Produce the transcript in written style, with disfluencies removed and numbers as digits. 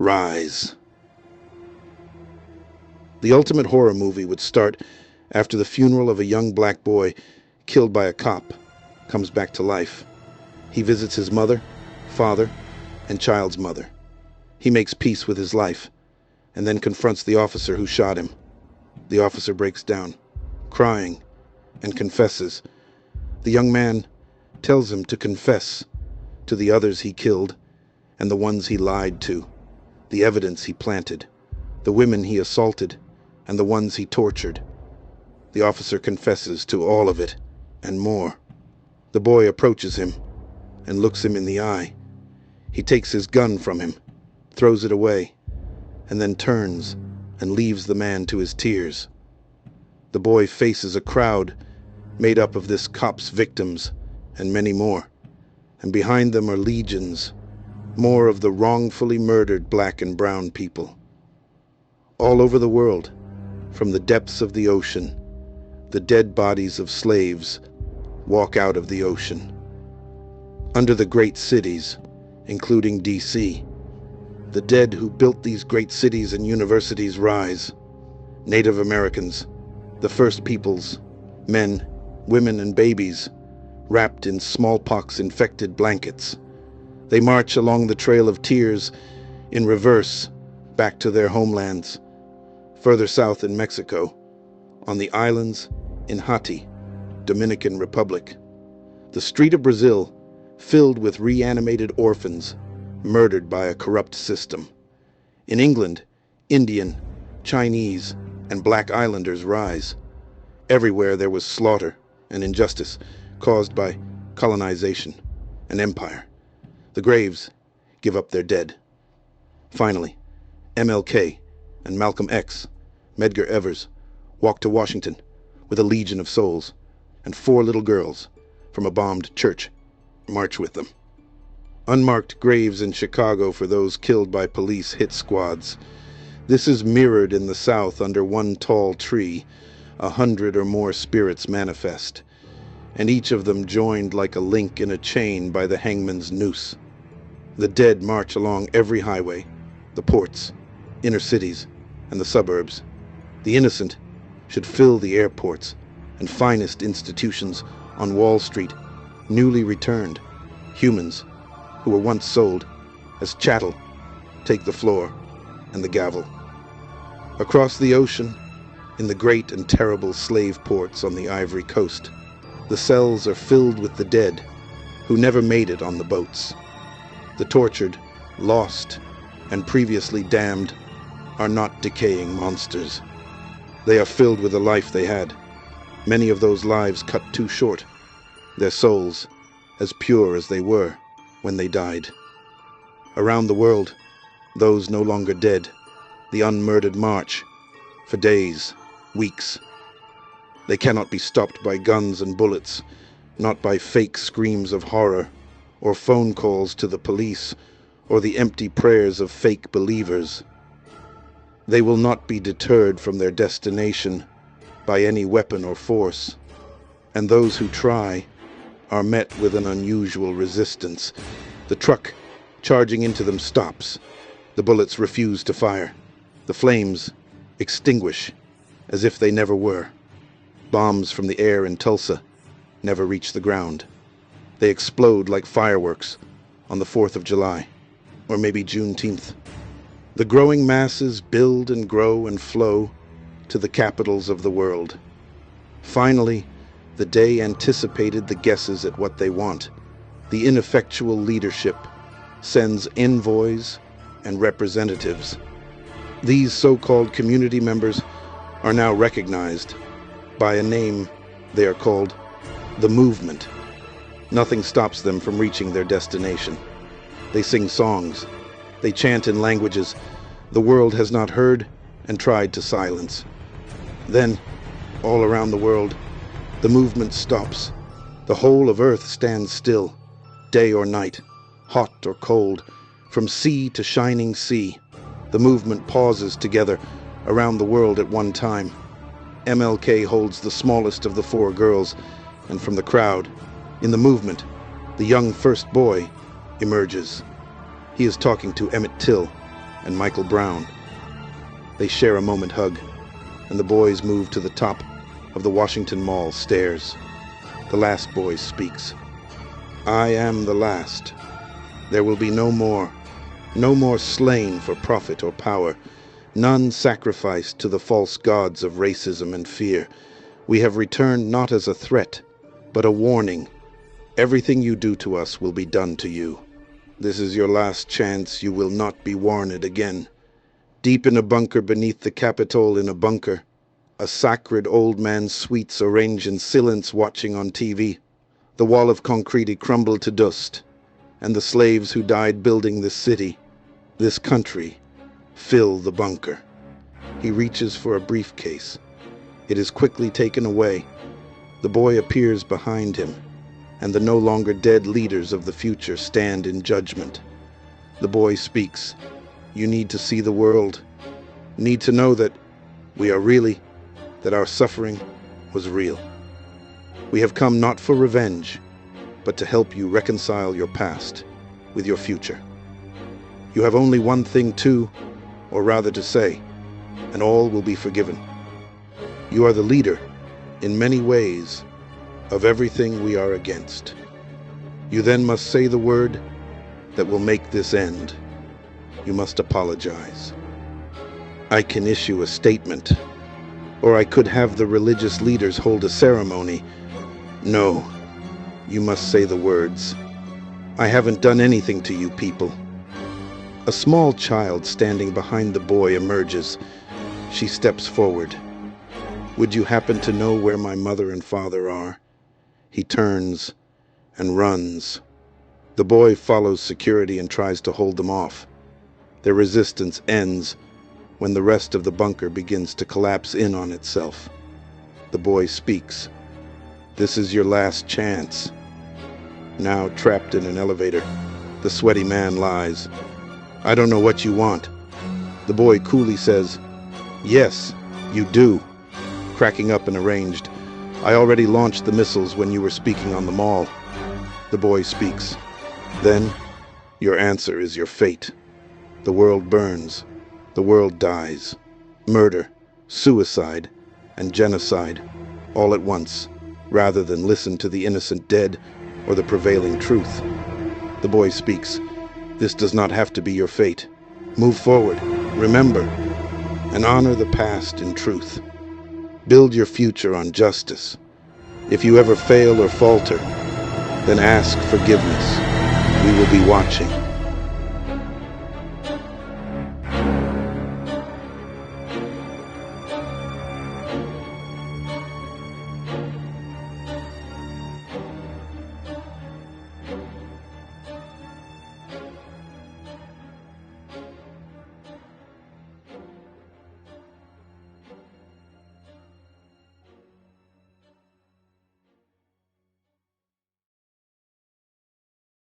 Rise. The ultimate horror movie would start after the funeral of a young black boy killed by a cop comes back to life. He visits his mother, father, and child's mother. He makes peace with his life, and then confronts the officer who shot him. The officer breaks down, crying, and confesses. The young man tells him to confess to the others he killed and the ones he lied to, the evidence he planted, the women he assaulted, and the ones he tortured. The officer confesses to all of it, and more. The boy approaches him and looks him in the eye. He takes his gun from him, throws it away, and then turns and leaves the man to his tears. The boy faces a crowd made up of this cop's victims and many more, and behind them are legions, more of the wrongfully murdered black and brown people. All over the world, from the depths of the ocean, the dead bodies of slaves walk out of the ocean. Under the great cities, including D.C., the dead who built these great cities and universities rise. Native Americans, the first peoples, men, women, and babies, wrapped in smallpox-infected blankets. They march along the Trail of Tears in reverse back to their homelands, further south in Mexico, on the islands in Haiti, Dominican Republic. The street of Brazil filled with reanimated orphans murdered by a corrupt system. In England, Indian, Chinese, and black islanders rise. Everywhere there was slaughter and injustice caused by colonization and empire. The graves give up their dead. Finally, MLK and Malcolm X, Medgar Evers, walked to Washington with a legion of souls, and 4 little girls from a bombed church march with them. Unmarked graves in Chicago for those killed by police hit squads. This is mirrored in the South under one tall tree. 100 or more spirits manifest, and each of them joined like a link in a chain by the hangman's noose. The dead march along every highway, the ports, inner cities, and the suburbs. The innocent should fill the airports and finest institutions on Wall Street. Newly returned humans who were once sold as chattel take the floor and the gavel. Across the ocean, in the great and terrible slave ports on the Ivory Coast, the cells are filled with the dead who never made it on the boats. The tortured, lost, and previously damned are not decaying monsters. They are filled with the life they had, many of those lives cut too short, their souls as pure as they were when they died. Around the world, those no longer dead, the unmurdered march for days, weeks. They cannot be stopped by guns and bullets, not by fake screams of horror, or phone calls to the police, or the empty prayers of fake believers. They will not be deterred from their destination by any weapon or force, and those who try are met with an unusual resistance. The truck charging into them stops. The bullets refuse to fire. The flames extinguish as if they never were. Bombs from the air in Tulsa never reach the ground. They explode like fireworks on the 4th of July, or maybe Juneteenth. The growing masses build and grow and flow to the capitals of the world. Finally, the day anticipated the guesses at what they want. The ineffectual leadership sends envoys and representatives. These so-called community members are now recognized by a name. They are called the movement. Nothing stops them from reaching their destination. They sing songs. They chant in languages the world has not heard and tried to silence. Then, all around the world, the movement stops. The whole of Earth stands still, day or night, hot or cold, from sea to shining sea. The movement pauses together around the world at one time. MLK holds the smallest of the 4 girls, and from the crowd, in the movement, the young first boy emerges. He is talking to Emmett Till and Michael Brown. They share a moment hug, and the boys move to the top of the Washington Mall stairs. The last boy speaks. I am the last. There will be no more slain for profit or power, none sacrificed to the false gods of racism and fear. We have returned not as a threat, but a warning. Everything you do to us will be done to you. This is your last chance. You will not be warned again. Deep in a bunker beneath the Capitol, in a bunker, a sacred old man's suites arranged in silence watching on TV. The wall of concrete crumbled to dust, and the slaves who died building this city, this country, fill the bunker. He reaches for a briefcase. It is quickly taken away. The boy appears behind him, and the no longer dead leaders of the future stand in judgment. The boy speaks. You need to see the world. Need to know that we are really, that our suffering was real. We have come not for revenge, but to help you reconcile your past with your future. You have only one thing to, or rather to say, and all will be forgiven. You are the leader, in many ways, of everything we are against. You then must say the word that will make this end. You must apologize. I can issue a statement, or I could have the religious leaders hold a ceremony. No, you must say the words. I haven't done anything to you people. A small child standing behind the boy emerges. She steps forward. Would you happen to know where my mother and father are? He turns and runs. The boy follows security and tries to hold them off. Their resistance ends when the rest of the bunker begins to collapse in on itself. The boy speaks. This is your last chance. Now trapped in an elevator, the sweaty man lies. I don't know what you want. The boy coolly says, yes, you do. Cracking up and arranged. I already launched the missiles when you were speaking on the mall. The boy speaks. Then, your answer is your fate. The world burns. The world dies. Murder, suicide, and genocide, all at once, rather than listen to the innocent dead or the prevailing truth. The boy speaks. This does not have to be your fate. Move forward, remember, and honor the past in truth. Build your future on justice. If you ever fail or falter, then ask forgiveness. We will be watching.